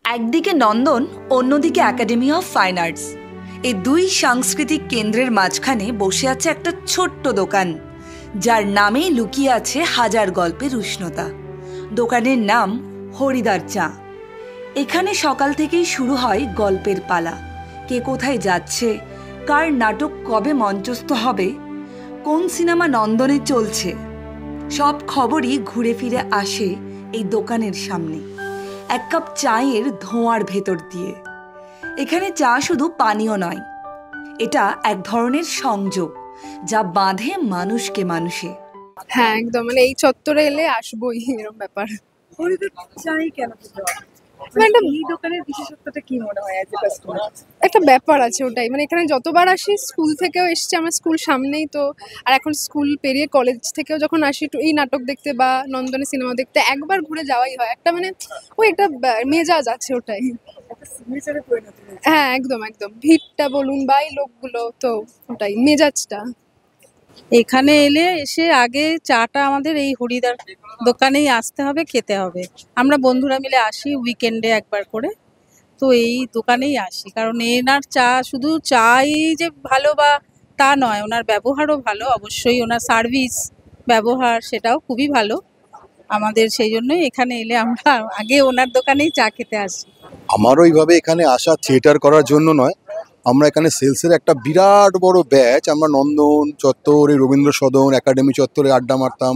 একদিকে নন্দন, অন্যদিকে academy of fine arts. এই দুই সাংস্কৃতিক কেন্দ্রের মাঝখানে বসে আছে একটা ছোট্ট দোকান, যার নামে লুকিয়ে আছে হাজার গল্পের উষ্ণতা। দোকানের নাম হরিদার চা। এখানে সকাল থেকেই শুরু হয় গল্পের পালা। কে কোথায় যাচ্ছে, কার নাটক কবে মঞ্চস্থ হবে, কোন সিনেমা নন্দনে চলছে, সব খবরই ঘুরে ফিরে আসে এই দোকানের সামনে, এক কাপ চায়ের ধোঁয়ার ভেতর দিয়ে। এখানে চা শুধু পানীয় নয়, এটা এক ধরনের সংযোগ যা বাঁধে মানুষকে মানুষে। হ্যাঁ একদম, মানে এই চত্বরে এলে আসবোই, এরকম ব্যাপার। চাই কেন এই দোকানের বিশেষত্বটা কি মনে হয়? একটা ব্যাপার আছে ওটাই, মানে এখানে যতবার আসি, স্কুল থেকেও এসছি, আমার স্কুল সামনেই তো, আর এখন স্কুল পেরিয়ে কলেজ থেকেও যখন আসি একটু এই নাটক দেখতে বা নন্দনে সিনেমা দেখতে একবার ঘুরে যাওয়াই হয়। একটা মানে ওই একটা মেজাজ আছে ওটাই। হ্যাঁ একদম একদম, ভিড়টা বলুন বা এই লোকগুলো, তো ওটাই মেজাজটা। এখানে এসে আগে চাটা আমাদের এই হরিদার দোকানেই আসতে হবে, খেতে হবে। আমরা বন্ধুরা মিলে আসি উইকেন্ডে একবার করে, তো এই দোকানেই আসি। কারণ এনার চা শুধু চাই যে ভালো বা তা নয়, ওনার ব্যবহারও ভালো, অবশ্যই ওনার সার্ভিস ব্যবহার সেটাও খুবই ভালো আমাদের। সেই জন্যই এখানে এলে আমরা আগে ওনার দোকানেই চা খেতে আসি। আমারও এইভাবে এখানে আসা থিয়েটার করার জন্য নয়, আমরা এখানে সেলসের একটা বিরাট বড় ব্যাচ। আমরা নন্দন চত্বরে, রবীন্দ্র সদন, একাডেমি চত্বরে আড্ডা মারতাম,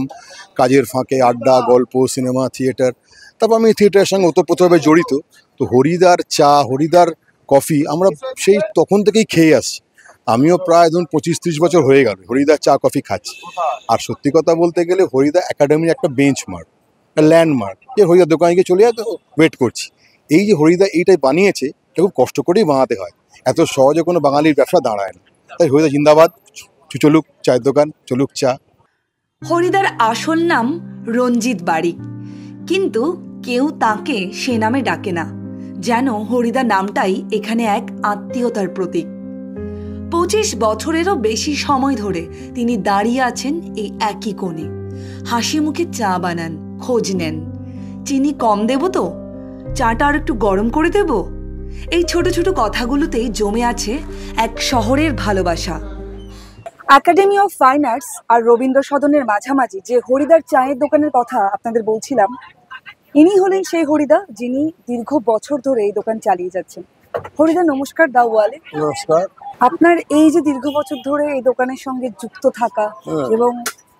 কাজের ফাঁকে আড্ডা, গল্প, সিনেমা, থিয়েটার। তারপর আমি থিয়েটারের সঙ্গে ওতপ্রোতভাবে জড়িত। তো হরিদার চা, হরিদার কফি আমরা সেই তখন থেকেই খেয়ে আসছি। আমিও প্রায় ধরুন 25-30 বছর হয়ে গেল হরিদার চা কফি খাচ্ছি। আর সত্যি কথা বলতে গেলে হরিদা একাডেমির একটা বেঞ্চমার্ক, একটা ল্যান্ডমার্ক, যে হরিদার দোকানে গিয়ে চলে যাতে ওয়েট করছি। এই যে হরিদা এইটাই বানিয়েছে, এটা খুব কষ্ট করেই বানাতে হয়, এত সহজে কোনো বাঙালির ব্যবসা দাঁড়ায় না। তাই হরিদা জিন্দাবাদ, চলুক চায়ের দোকান, চলুক চা। হরিদার আসল নাম রঞ্জিত বারিক, কিন্তু কেউ তাকে সে নামে ডাকে না, যেন হরিদা নামটাই এখানে এক আত্মীয়তার প্রতীক। 25 বছরেরও বেশি সময় ধরে তিনি দাঁড়িয়ে আছেন এই একই কোণে, হাসি মুখে চা বানান, খোঁজ নেন, চিনি কম দেব তো, চাটা আর একটু গরম করে দেব। এই ছোট ছোট কথাগুলোতেই জমে আছে এক শহরের ভালোবাসা। একাডেমি অফ ফাইন আর্টস আর রবীন্দ্র সদনের মাঝামাঝি যে হরিদার চায়ের দোকানের কথা আপনাদের বলছিলাম, ইনি হলেন সেই হরিদা যিনি দীর্ঘ বছর ধরে এই দোকান চালিয়ে যাচ্ছেন। হরিদা নমস্কার। দাওয়ালে নমস্কার। আপনার এই যে দীর্ঘ বছর ধরে এই দোকানের সঙ্গে যুক্ত থাকা এবং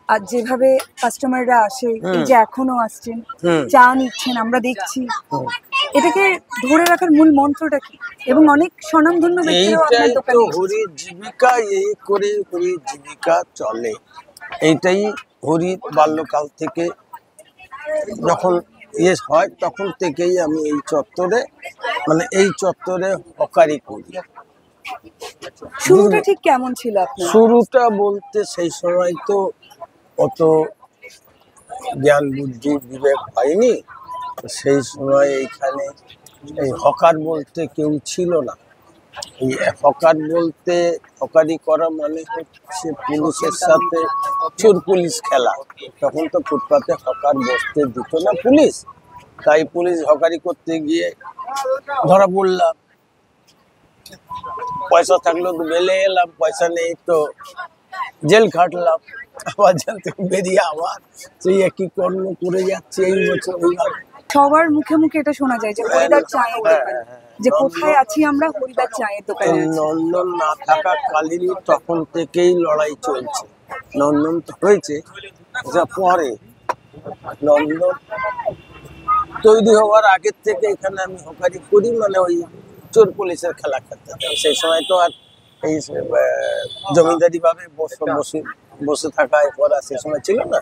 আর যেভাবে কাস্টমাররা আসে, এই যে এখনো আসছেন, চা নিচ্ছেন, আমরা দেখছি, এটাকে ধরে রাখার মূল মন্ত্রটা কি? এবং অনেক স্বনামধন্য ব্যক্তিরাও আপনার দোকানে হরির জীবিকা, এই করে হরির জীবিকা চলে। এইটাই হরি বাল্যকাল থেকে যখন হয় তখন থেকেই আমি এই চত্বরে, মানে এই চত্বরে হকারি করি। শুরুটা ঠিক কেমন ছিল আপনার? শুরুটা বলতে সেই সময় তো অত জ্ঞান বুদ্ধি বিবেক পাইনি। সেই সময় এইখানে এই হকার বলতে কেউ ছিল না। এই হকার বলতে, হকারি করা মানে হচ্ছে পুলিশের সাথে চোর পুলিশ খেলা। তখন তো ফুটপাতে হকার বসতে দিত না পুলিশ, তাই পুলিশ হকারি করতে গিয়ে ধরা পড়লাম। পয়সা থাকলো তো বেলে এলাম, পয়সা নেই তো জেল খাটলাম, আবার জেল থেকে বেরিয়ে আবার সেই একই কর্ম করে যাচ্ছে এই বছর। সবার মুখে মুখে এটা শোনা যায় যে হরিদার চায়ের দোকান, যে কোথায় আছি আমরা, হরিদার চায়ের দোকানে। নন্দন না থাকা কালীনই তখন থেকেই লড়াই চলছে। নন্দন তো হয়েছে পরে, নন্দন তৈরি হওয়ার আগের থেকে এখানে আমি হকারি করি, মানে ওই চোর পুলিশের খেলা খেলতে। সেই সময় তো আর এই জমিদারি ভাবে বসে থাকা করা সেই সময় ছিল না।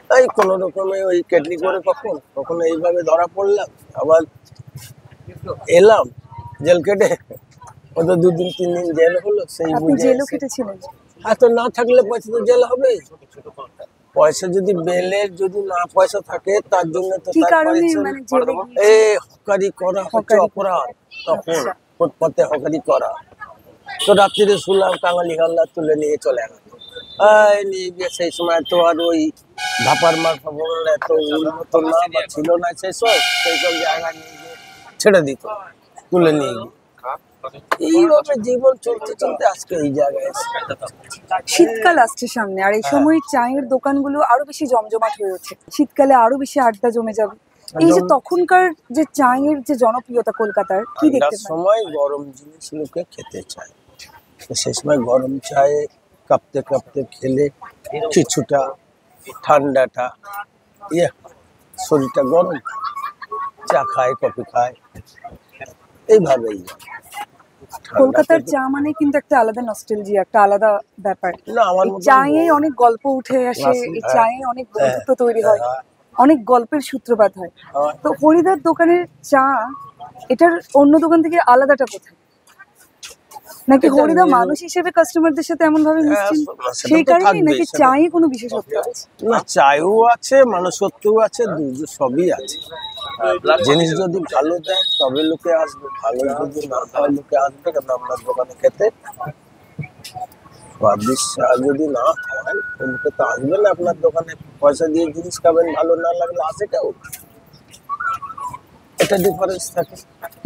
তাই কোনো রকমে ওই কেটলি করে কখনো এইভাবে ধরা পড়লাম, আবার এলাম জেল কেটে, ওই তো 2 দিন 3 দিন জেল হলো। সেই জেলও কেটেছিলেন? এত না থাকলে পয়সা তো জেল হবে। পয়সা যদি বেলের যদি না পয়সা থাকে, তার জন্য তো হকারি করা হচ্ছে অপরাধ। তখন ফুটপাতে হকারি করা, তো রাত্রিরে শুনলাম কাঙালি হাল্লা তুলে নিয়ে চলে গেল। নিয়ে গিয়ে সেই সময় তো আর ওই ধাপার মার এত উন্নত না বা ছিল না, সেই সব জায়গা নিয়ে গিয়ে ছেড়ে দিত, তুলে নিয়ে গিয়ে। এইভাবে জীবন চলতে চলতে আজকে এই জায়গায় এসে। শীতকাল আসছে সামনে, আর এই সময় চায়ের দোকানগুলো আরো বেশি জমজমাট হয়ে ওঠে। শীতকালে আরো বেশি আড্ডা জমে যাবে। এই যে তখনকার যে চায়ের যে জনপ্রিয়তা কলকাতার, কি দেখতে ঠান্ডার পান? সময় গরম জিনিস লোকে খেতে চায়, তো সে সময় গরম চায়ে কাঁপতে কাঁপতে খেলে কিছুটা ঠান্ডাটা শরীরটা গরম, চা খায়, কফি খায়, এইভাবেই। কলকাতার চা মানে কিন্তু একটা আলাদা নস্টালজিয়া, একটা আলাদা ব্যাপার। না, আমার এই মতন চায়ে অনেক গল্প উঠে আসে, এই চায়ে অনেক বন্ধুত্ব তৈরি হয়, অনেক গল্পের সূত্রপাত হয়। তো হরিদার দোকানের চা, এটার অন্য দোকান থেকে আলাদাটা কোথায়? নাকি এটা হরিদা নিয়ে- মানুষ হিসেবে কাস্টমারদের সাথে এমন ভাবে মিশছেন সেটা সেই তো কারণে, থাকবেই, নাকি সেটা- চায়ে কোনো বিশেষত্ব আছে? না, চায়ও আছে, মানুষত্বও আছে, সবই আছে। জিনিস যদি ভালো দেয় তবে লোকে আসবে, ভালো যদি না হয় লোকে আসবে কেন আপনার দোকানে খেতে? স্বাদিষ্ট যদি না হয় লোকে তো আসবে না আপনার দোকানে। পয়সা দিয়ে জিনিস খাবেন, ভালো না লাগলে আসে কেউ? এটা ডিফারেন্স থাকে।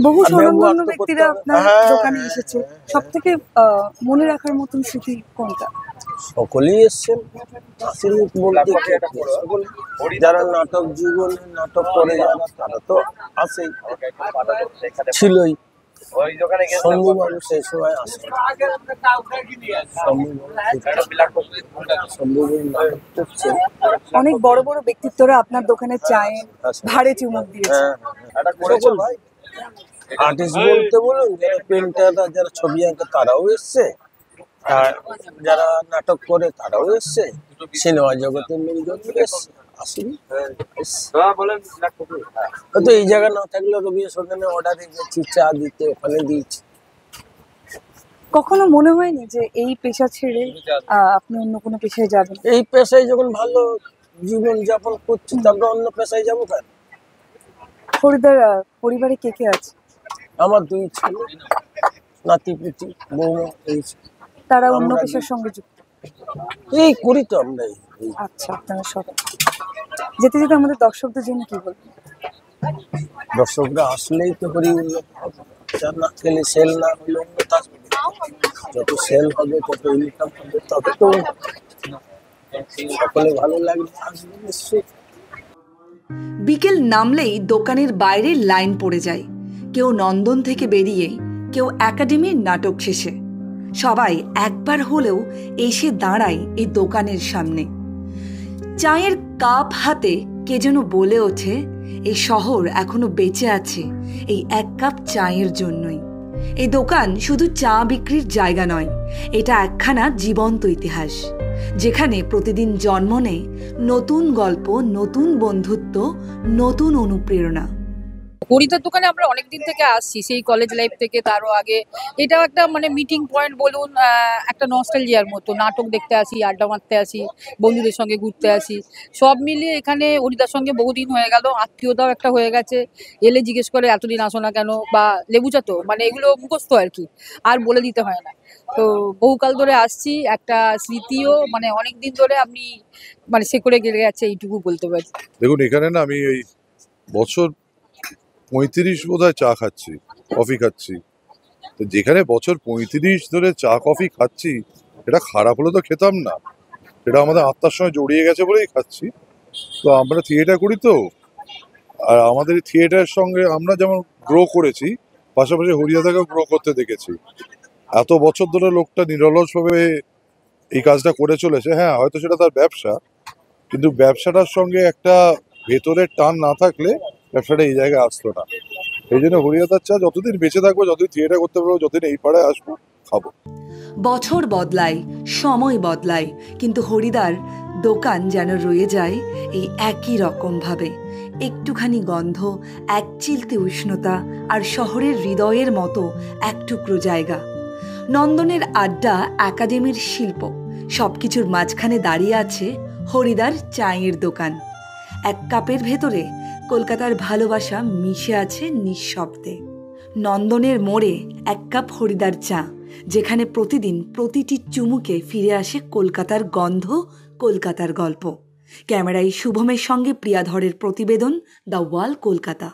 বহু আর স্বনামধন্য ব্যবহার তো ব্যক্তিরা করতে হবে। আপনার হ্যাঁ, দোকানে এসেছে, সব থেকে মনে রাখার মতন স্মৃতি কোনটা? সকলেই এসছেন, আসেনি বলতে কি আছে? সকলে যারা নাটক জীবনে নাটক করে যারা, তারা তো আসেই, ছিলই। শম্ভুবাবু সেই সময় আসেন, শম্ভুবাবু নাটক করছেন। অনেক বড় বড় ব্যক্তিত্বরা আপনার দোকানে চায়ে ভারে চুমুক দিয়েছে। আর্টিস্ট বলতে বলুন, যারা পেন্টার, যারা ছবি আঁকে তারাও এসছে, আর যারা নাটক করে তারাও এসছে, সিনেমা জগতের লোকজন এসছে, আসেনি? তো এই জায়গা না থাকলে রবি সদনে অর্ডারে গেছি চা দিতে, ওখানে দিয়েছি। কখনো মনে হয়নি যে এই পেশা ছেড়ে আপনি অন্য কোনো পেশায় যাবেন? এই পেশায় যখন ভালো জীবন যাপন করছি, তারপরে অন্য পেশায় যাবো কেন? হরিদার পরিবারে কে কে আছে? আমার 2 ছেলে, নাতি পুতি, বৌমা, এই তারা অন্য আমরা পেশার সঙ্গে যুক্ত? এই করি তো আমরা এই। আচ্ছা, আপনারা সবাই। যেতে যেতে আমাদের দর্শকদের জন্য কি বলবেন? দর্শকরা আসলেই তো করি উন্নত হবে, যা না খেলে সেল না হলে উন্নত আসবে। যত সেল হবে তত ইনকাম হবে, তত তো সকলে ভালো লাগবে, আসবে নিশ্চয়ই। বিকেল নামলেই দোকানের বাইরে লাইন পড়ে যায়, কেউ নন্দন থেকে বেরিয়ে, কেউ একাডেমির নাটক শেষে। সবাই একবার হলেও এসে দাঁড়ায় এই দোকানের সামনে। চায়ের কাপ হাতে কে যেন বলে ওঠে, এই শহর এখনো বেঁচে আছে এই এক কাপ চায়ের জন্যই। এই দোকান শুধু চা বিক্রির জায়গা নয়, এটা একখানা জীবন্ত ইতিহাস, যেখানে প্রতিদিন জন্ম নেয় নতুন গল্প, নতুন বন্ধুত্ব, নতুন অনুপ্রেরণা। হরিদার দোকানে আমরা অনেকদিন থেকে আসছি, সেই কলেজ লাইফ থেকে, তারও আগে। এটাও একটা মানে মিটিং পয়েন্ট বলুন, একটা নস্টালজিয়ার মতো। নাটক দেখতে আসি, আড্ডা মারতে আসি, বন্ধুদের সঙ্গে ঘুরতে আসি, সব মিলিয়ে এখানে হরিদার সঙ্গে বহুদিন হয়ে গেল, আত্মীয়তাও একটা হয়ে গেছে। এলে জিজ্ঞেস করে এতদিন আসো না কেন, বা লেবুচা তো, মানে এগুলো মুখস্থ আর কি, আর বলে দিতে হয় না। তো বহুকাল ধরে আসছি, একটা স্মৃতিও মানে অনেক দিন ধরে আপনি মানে সে করে গেলে গেছে, এইটুকু বলতে পারি। দেখুন, এখানে না আমি এই বছর 35 বোধহয় চা খাচ্ছি, কফি খাচ্ছি। তো যেখানে বছর 35 ধরে চা কফি খাচ্ছি, এটা খারাপ হলে তো খেতাম না, এটা আমাদের আত্মার সঙ্গে জড়িয়ে গেছে বলেই খাচ্ছি। তো আমরা থিয়েটার করি, তো আর আমাদের থিয়েটারের সঙ্গে আমরা যেমন গ্রো করেছি, পাশাপাশি হরিদাকেও গ্রো করতে দেখেছি। এত বছর ধরে লোকটা নিরলসভাবে এই কাজটা করে চলেছে। হ্যাঁ, হয়তো সেটা তার ব্যবসা, কিন্তু ব্যবসাটার সঙ্গে একটা ভেতরের টান না থাকলে ব্যবসাটা এই জায়গায় আসতো না। এই জন্য হরিদার চা যতদিন বেঁচে থাকবো, যতদিন থিয়েটার করতে পারবো, যতদিন এই পাড়ায় আসবো, খাবো। বছর বদলায়, সময় বদলায়, কিন্তু হরিদার দোকান যেন রয়ে যায় এই একই রকমভাবে। একটুখানি গন্ধ, এক চিলতে উষ্ণতা, আর শহরের হৃদয়ের মতো এক টুকরো জায়গা। নন্দনের আড্ডা, একাডেমির শিল্প, সবকিছুর মাঝখানে দাঁড়িয়ে আছে হরিদার চায়ের দোকান। এক কাপের ভেতরে কলকাতার ভালোবাসা মিশে আছে নিঃশব্দে। নন্দনের মোড়ে এক কাপ হরিদার চা, যেখানে প্রতিদিন প্রতিটি চুমুকে ফিরে আসে কলকাতার গন্ধ, কলকাতার গল্প। ক্যামেরায় শুভমের সঙ্গে প্রিয়াধরের প্রতিবেদন, দ্য ওয়াল, কলকাতা।